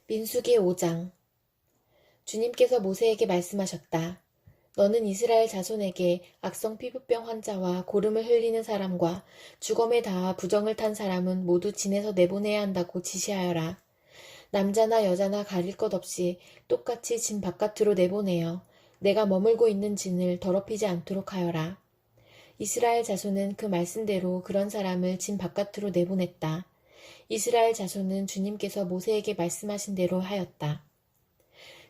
민수기 5장. 주님께서 모세에게 말씀하셨다. 너는 이스라엘 자손에게 악성 피부병 환자와 고름을 흘리는 사람과 죽음에 닿아 부정을 탄 사람은 모두 진에서 내보내야 한다고 지시하여라. 남자나 여자나 가릴 것 없이 똑같이 진 바깥으로 내보내어 내가 머물고 있는 진을 더럽히지 않도록 하여라. 이스라엘 자손은 그 말씀대로 그런 사람을 진 바깥으로 내보냈다. 이스라엘 자손은 주님께서 모세에게 말씀하신 대로 하였다.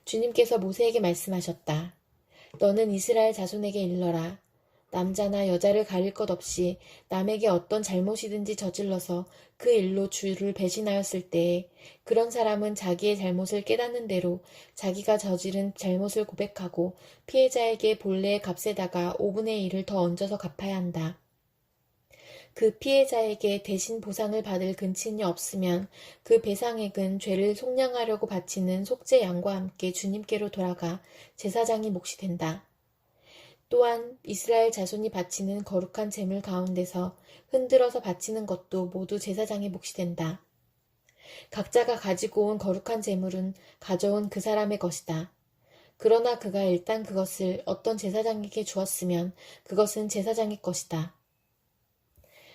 주님께서 모세에게 말씀하셨다. 너는 이스라엘 자손에게 일러라. 남자나 여자를 가릴 것 없이 남에게 어떤 잘못이든지 저질러서 그 일로 주를 배신하였을 때에 그런 사람은 자기의 잘못을 깨닫는 대로 자기가 저지른 잘못을 고백하고 피해자에게 본래의 값에다가 5분의 1을 더 얹어서 갚아야 한다. 그 피해자에게 대신 보상을 받을 근친이 없으면 그 배상액은 죄를 속량하려고 바치는 속죄 양과 함께 주님께로 돌아가 제사장이 몫이 된다. 또한 이스라엘 자손이 바치는 거룩한 제물 가운데서 흔들어서 바치는 것도 모두 제사장의 몫이 된다. 각자가 가지고 온 거룩한 제물은 가져온 그 사람의 것이다. 그러나 그가 일단 그것을 어떤 제사장에게 주었으면 그것은 제사장의 것이다.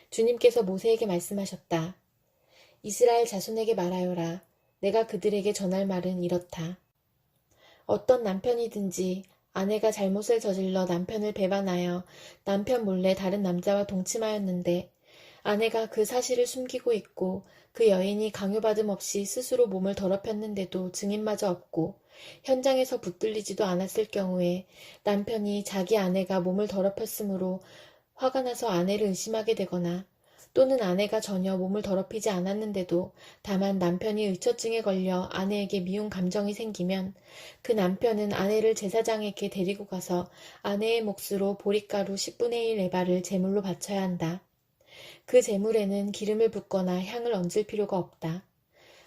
주님께서 모세에게 말씀하셨다. 이스라엘 자손에게 말하여라. 내가 그들에게 전할 말은 이렇다. 어떤 남편이든지 아내가 잘못을 저질러 남편을 배반하여 남편 몰래 다른 남자와 동침하였는데 아내가 그 사실을 숨기고 있고 그 여인이 강요받음 없이 스스로 몸을 더럽혔는데도 증인마저 없고 현장에서 붙들리지도 않았을 경우에 남편이 자기 아내가 몸을 더럽혔으므로 화가 나서 아내를 의심하게 되거나 또는 아내가 전혀 몸을 더럽히지 않았는데도 다만 남편이 의처증에 걸려 아내에게 미운 감정이 생기면 그 남편은 아내를 제사장에게 데리고 가서 아내의 몫으로 보리가루 10분의 1 에바를 제물로 바쳐야 한다. 그 제물에는 기름을 붓거나 향을 얹을 필요가 없다.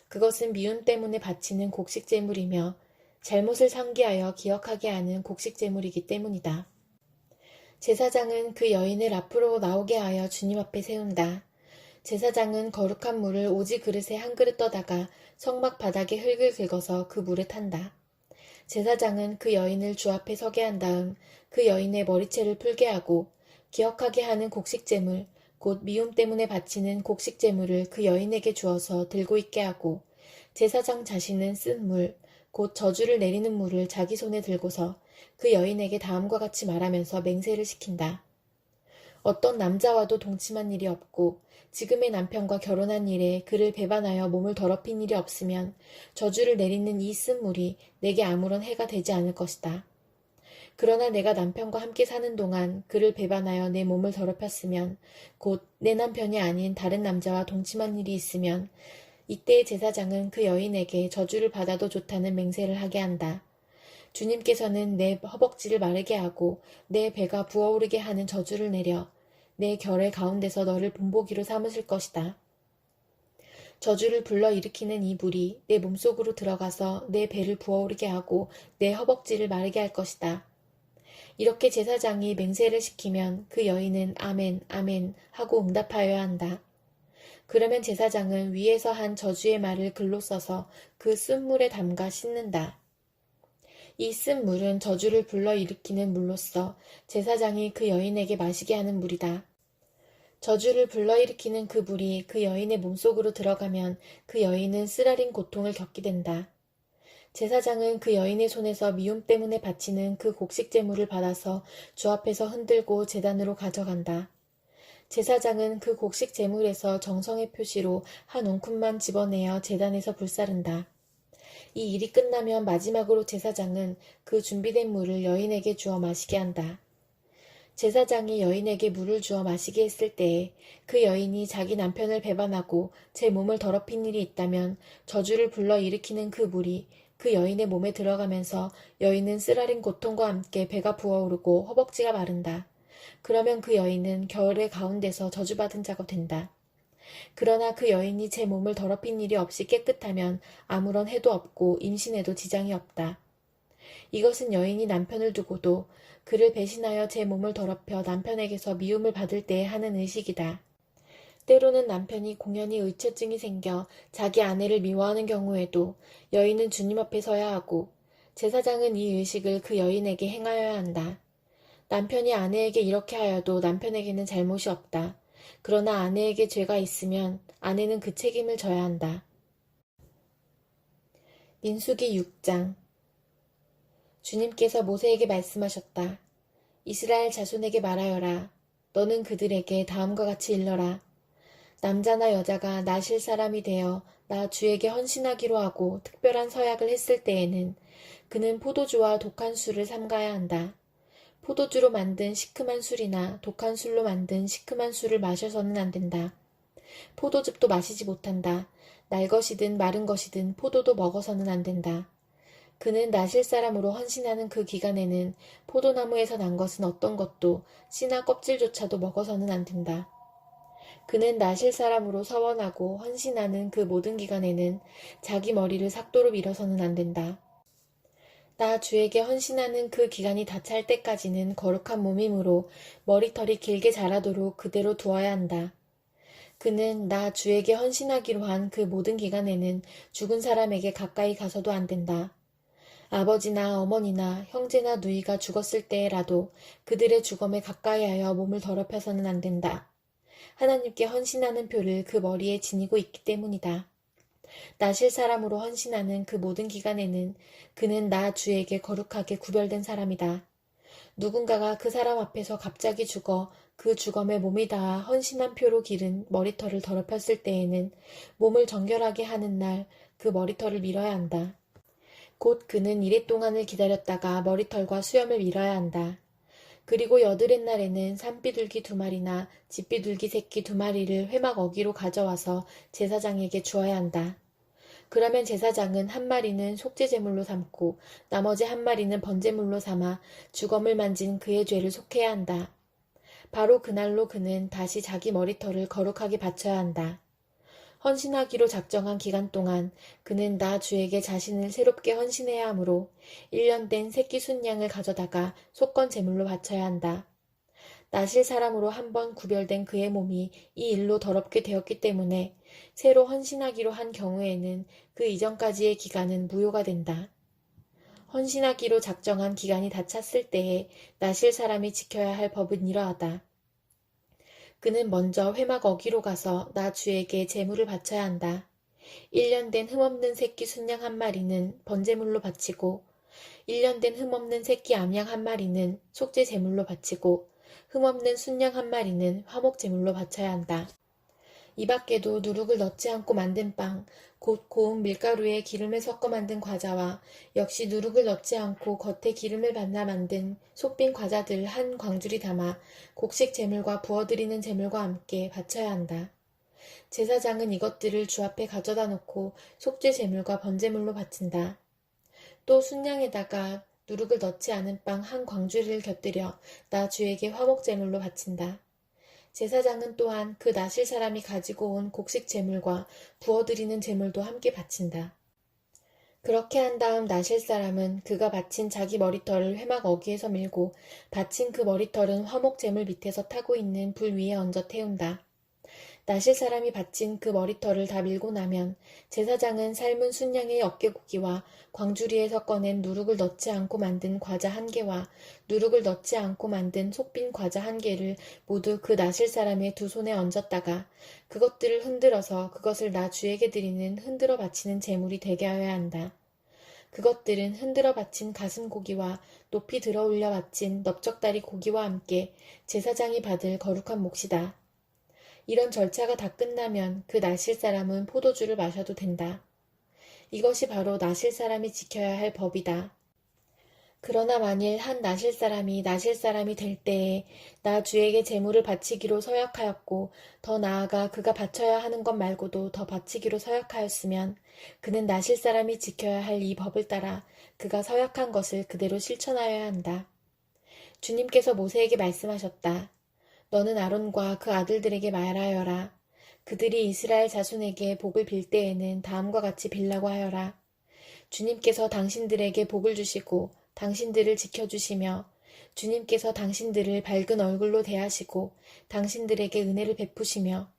그것은 미움 때문에 바치는 곡식 제물이며 잘못을 상기하여 기억하게 하는 곡식 제물이기 때문이다. 제사장은 그 여인을 앞으로 나오게 하여 주님 앞에 세운다. 제사장은 거룩한 물을 오지 그릇에 한 그릇 떠다가 성막 바닥에 흙을 긁어서 그 물에 탄다. 제사장은 그 여인을 주 앞에 서게 한 다음 그 여인의 머리채를 풀게 하고 기억하게 하는 곡식제물, 곧 미움 때문에 바치는 곡식제물을 그 여인에게 주어서 들고 있게 하고 제사장 자신은 쓴 물, 곧 저주를 내리는 물을 자기 손에 들고서 그 여인에게 다음과 같이 말하면서 맹세를 시킨다. 어떤 남자와도 동침한 일이 없고 지금의 남편과 결혼한 일에 그를 배반하여 몸을 더럽힌 일이 없으면 저주를 내리는 이 쓴 물이 내게 아무런 해가 되지 않을 것이다. 그러나 내가 남편과 함께 사는 동안 그를 배반하여 내 몸을 더럽혔으면 곧 내 남편이 아닌 다른 남자와 동침한 일이 있으면 이때 제사장은 그 여인에게 저주를 받아도 좋다는 맹세를 하게 한다. 주님께서는 내 허벅지를 마르게 하고 내 배가 부어오르게 하는 저주를 내려 내 결의 가운데서 너를 본보기로 삼으실 것이다. 저주를 불러일으키는 이 불이 내 몸속으로 들어가서 내 배를 부어오르게 하고 내 허벅지를 마르게 할 것이다. 이렇게 제사장이 맹세를 시키면 그 여인은 아멘, 아멘 하고 응답하여야 한다. 그러면 제사장은 위에서 한 저주의 말을 글로 써서 그 쓴 물에 담가 씻는다. 이 쓴 물은 저주를 불러일으키는 물로서 제사장이 그 여인에게 마시게 하는 물이다. 저주를 불러일으키는 그 물이 그 여인의 몸속으로 들어가면 그 여인은 쓰라린 고통을 겪게 된다. 제사장은 그 여인의 손에서 미움 때문에 바치는 그 곡식 제물을 받아서 주 앞에서 흔들고 제단으로 가져간다. 제사장은 그 곡식 제물에서 정성의 표시로 한 움큼만 집어내어 제단에서 불사른다. 이 일이 끝나면 마지막으로 제사장은 그 준비된 물을 여인에게 주어 마시게 한다. 제사장이 여인에게 물을 주어 마시게 했을 때에 그 여인이 자기 남편을 배반하고 제 몸을 더럽힌 일이 있다면 저주를 불러 일으키는 그 물이 그 여인의 몸에 들어가면서 여인은 쓰라린 고통과 함께 배가 부어오르고 허벅지가 마른다. 그러면 그 여인은 겨울의 가운데서 저주받은 자가 된다. 그러나 그 여인이 제 몸을 더럽힌 일이 없이 깨끗하면 아무런 해도 없고 임신에도 지장이 없다. 이것은 여인이 남편을 두고도 그를 배신하여 제 몸을 더럽혀 남편에게서 미움을 받을 때에 하는 의식이다. 때로는 남편이 공연히 의처증이 생겨 자기 아내를 미워하는 경우에도 여인은 주님 앞에 서야 하고 제사장은 이 의식을 그 여인에게 행하여야 한다. 남편이 아내에게 이렇게 하여도 남편에게는 잘못이 없다. 그러나 아내에게 죄가 있으면 아내는 그 책임을 져야 한다. 민수기 6장. 주님께서 모세에게 말씀하셨다. 이스라엘 자손에게 말하여라. 너는 그들에게 다음과 같이 일러라. 남자나 여자가 나실 사람이 되어 나 주에게 헌신하기로 하고 특별한 서약을 했을 때에는 그는 포도주와 독한 술을 삼가야 한다. 포도주로 만든 시큼한 술이나 독한 술로 만든 시큼한 술을 마셔서는 안 된다. 포도즙도 마시지 못한다. 날 것이든 마른 것이든 포도도 먹어서는 안 된다. 그는 나실 사람으로 헌신하는 그 기간에는 포도나무에서 난 것은 어떤 것도 씨나 껍질조차도 먹어서는 안 된다. 그는 나실 사람으로 서원하고 헌신하는 그 모든 기간에는 자기 머리를 삭도로 밀어서는 안 된다. 나 주에게 헌신하는 그 기간이 다 찰 때까지는 거룩한 몸이므로 머리털이 길게 자라도록 그대로 두어야 한다. 그는 나 주에게 헌신하기로 한 그 모든 기간에는 죽은 사람에게 가까이 가서도 안 된다. 아버지나 어머니나 형제나 누이가 죽었을 때라도 그들의 주검에 가까이하여 몸을 더럽혀서는 안 된다. 하나님께 헌신하는 표를 그 머리에 지니고 있기 때문이다. 나실 사람으로 헌신하는 그 모든 기간에는 그는 나 주에게 거룩하게 구별된 사람이다. 누군가가 그 사람 앞에서 갑자기 죽어 그 주검에 몸이 닿아 헌신한 표로 기른 머리털을 더럽혔을 때에는 몸을 정결하게 하는 날 그 머리털을 밀어야 한다. 곧 그는 이레 동안을 기다렸다가 머리털과 수염을 밀어야 한다. 그리고 여드렛 날에는 산비둘기 2마리나 집비둘기 새끼 2마리를 회막 어기로 가져와서 제사장에게 주어야 한다. 그러면 제사장은 1마리는 속죄제물로 삼고 나머지 1마리는 번제물로 삼아 주검을 만진 그의 죄를 속해야 한다. 바로 그날로 그는 다시 자기 머리털을 거룩하게 바쳐야 한다. 헌신하기로 작정한 기간 동안 그는 나 주에게 자신을 새롭게 헌신해야 하므로 1년 된 새끼 순양을 가져다가 속건 제물로 바쳐야 한다. 나실 사람으로 한번 구별된 그의 몸이 이 일로 더럽게 되었기 때문에 새로 헌신하기로 한 경우에는 그 이전까지의 기간은 무효가 된다. 헌신하기로 작정한 기간이 다 찼을 때에 나실 사람이 지켜야 할 법은 이러하다. 그는 먼저 회막 어기로 가서 나 주에게 제물을 바쳐야 한다. 1년 된 흠없는 새끼 순양 1마리는 번제물로 바치고 1년 된 흠없는 새끼 암양 1마리는 속죄 제물로 바치고 흠없는 순양 1마리는 화목 제물로 바쳐야 한다. 이 밖에도 누룩을 넣지 않고 만든 빵, 곧 고운 밀가루에 기름을 섞어 만든 과자와 역시 누룩을 넣지 않고 겉에 기름을 발라 만든 솥빈 과자들 한 광주리 담아 곡식 제물과 부어드리는 제물과 함께 바쳐야 한다. 제사장은 이것들을 주 앞에 가져다 놓고 속죄 제물과 번제물로 바친다. 또 순양에다가 누룩을 넣지 않은 빵 한 광주리를 곁들여 나 주에게 화목 제물로 바친다. 제사장은 또한 그 나실 사람이 가지고 온 곡식 제물과 부어드리는 제물도 함께 바친다. 그렇게 한 다음 나실 사람은 그가 바친 자기 머리털을 회막 어기에서 밀고 바친 그 머리털은 화목 제물 밑에서 타고 있는 불 위에 얹어 태운다. 나실 사람이 바친 그 머리털을 다 밀고 나면 제사장은 삶은 순양의 어깨고기와 광주리에서 꺼낸 누룩을 넣지 않고 만든 과자 1개와 누룩을 넣지 않고 만든 속빈 과자 1개를 모두 그 나실 사람의 2손에 얹었다가 그것들을 흔들어서 그것을 나 주에게 드리는 흔들어 바치는 제물이 되게 하여야 한다. 그것들은 흔들어 바친 가슴고기와 높이 들어 올려 바친 넓적다리 고기와 함께 제사장이 받을 거룩한 몫이다. 이런 절차가 다 끝나면 그 나실 사람은 포도주를 마셔도 된다. 이것이 바로 나실 사람이 지켜야 할 법이다. 그러나 만일 한 나실 사람이 될 때에 나 주에게 제물을 바치기로 서약하였고 더 나아가 그가 바쳐야 하는 것 말고도 더 바치기로 서약하였으면 그는 나실 사람이 지켜야 할 이 법을 따라 그가 서약한 것을 그대로 실천하여야 한다. 주님께서 모세에게 말씀하셨다. 너는 아론과 그 아들들에게 말하여라. 그들이 이스라엘 자손에게 복을 빌 때에는 다음과 같이 빌라고 하여라. 주님께서 당신들에게 복을 주시고 당신들을 지켜주시며 주님께서 당신들을 밝은 얼굴로 대하시고 당신들에게 은혜를 베푸시며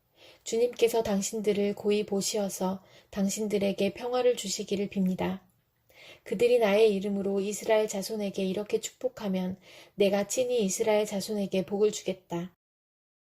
주님께서 당신들을 고이 보시어서 당신들에게 평화를 주시기를 빕니다. 그들이 나의 이름으로 이스라엘 자손에게 이렇게 축복하면 내가 친히 이스라엘 자손에게 복을 주겠다.